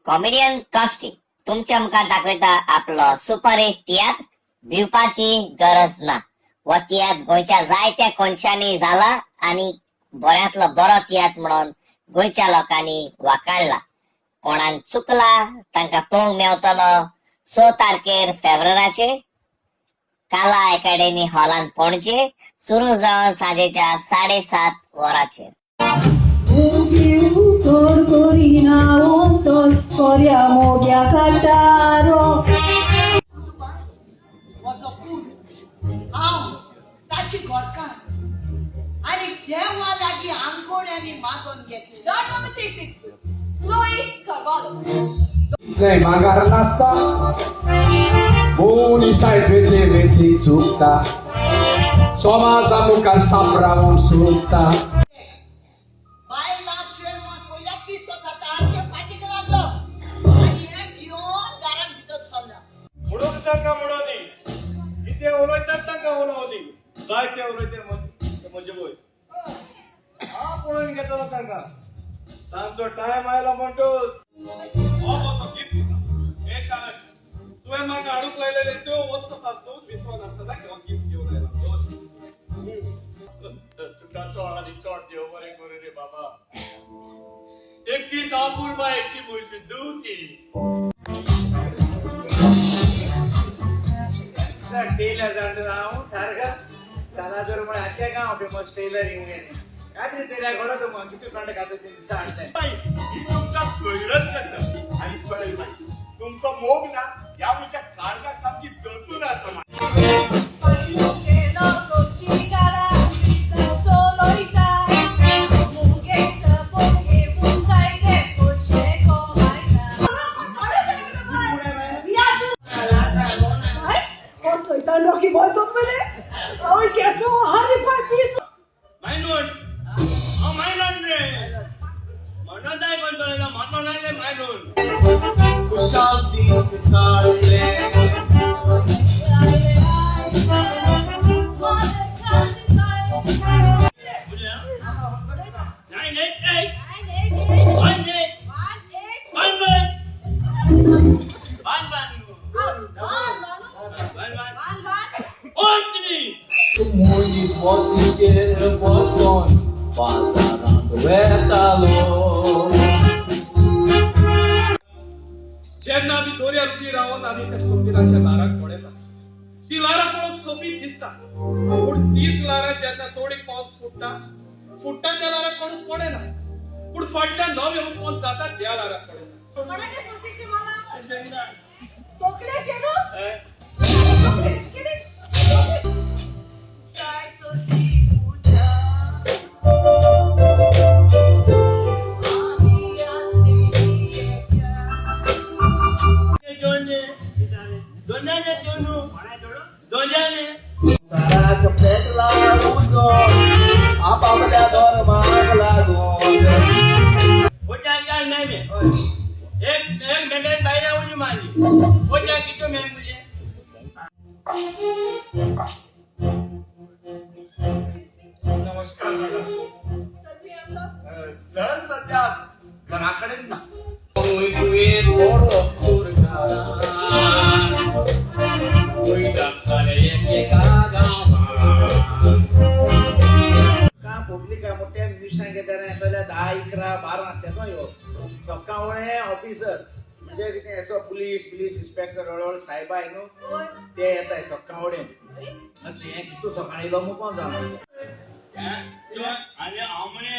Comedian कॉस्टी तुमच्या मुखार दाखयता आपलो सुपर हिट तियात्र भिवपाची गरज ना व तियात्र गोंयच्या जायत्या कोनशांनी जाला आणि बऱ्यांतलो बरो तियात्र म्हणून गोंयच्या लोकांनी वाखाणला. कोणाक चुकला तांकां पळोवंक मेवतलो 6 तारखेर फेब्रुवारीचे काला अकॅडमी हॉलांत पणजे सुरू जावन सांजेच्या 7:30 वरांचेर. आणि देवा लागी आंगोड्यांनी मागून घेतली. माघार नासता कोणी सायड वेतली चुकता समाजा मुखार सापरावून सुटता बायला चेडवा कोल्या पिसो खाता आमच्या फाटीक लागलो आणि हे घेऊन दारात भितर सरला. म्हणून तांकां म्हणोनी कितें उलयतात तांकां उलोवनी जाय ते उलयते म्हणजे बोय हा पळोवन घेतलो तांकां तांचो टायम आयलो म्हणटूच हे शाळेत तुवें म्हाका हाडूंक लायलेले त्यो वस्तू पासून विसवत आसतना किंवा गिफ्ट घेवन आयला तुका चोड आनी चोड देव बरें करूं रे बाबा. एकटी चापूर एकटी बोलची दुची टेलर जाणं हांव सारका सालादर म्हण आख्या गांव फेमस टेलरिंग गेले रात्री तेऱ्या घडत मग किती कांड खातो ते दिसा हाडताय ही तुमचा सोयरच कसं आणि पळय बाई तुमचा मोग ना या मुच्या काळजाक सामकी दसून आसा. Rocky boy from there. Oh, it gets so hard if I piece. मायनोट मायनोट रे म्हणून नाही म्हणतो ना म्हणून नाही मायनोट खुशाल दिस काढले जेन्ना आमी दोर्यार उबी रावन आमी त्या समुद्राच्या लाराक पळयता ती लारां पळोवंक सोबीत दिसता पूण तीच लारां जेन्ना थोडी पावस फुटता त्या लाराक कोणूच पळयना पूण फाटल्यान नवे उत्पन्न जाता त्या लाराक पळयता. कोणाचे सोचीचे मला तोकल्याचे न्हू आपापल्या धर्माक लागून एक मेंढ्यान बायला उडी मारली पोट्या किती मेंढले नमस्कार सर सध्या घराकडे ना मोठ्या मिनिस्टरांक येताना 10-11-12 सकाळी ऑफिसर म्हणजे कितें असो पुलीस इन्स्पेक्टर हळूहळू साहेब आहे न्हू ते येताय सकाळी हे कितू सकाळी येयलो मुकोन जावन आणि हांव म्हणे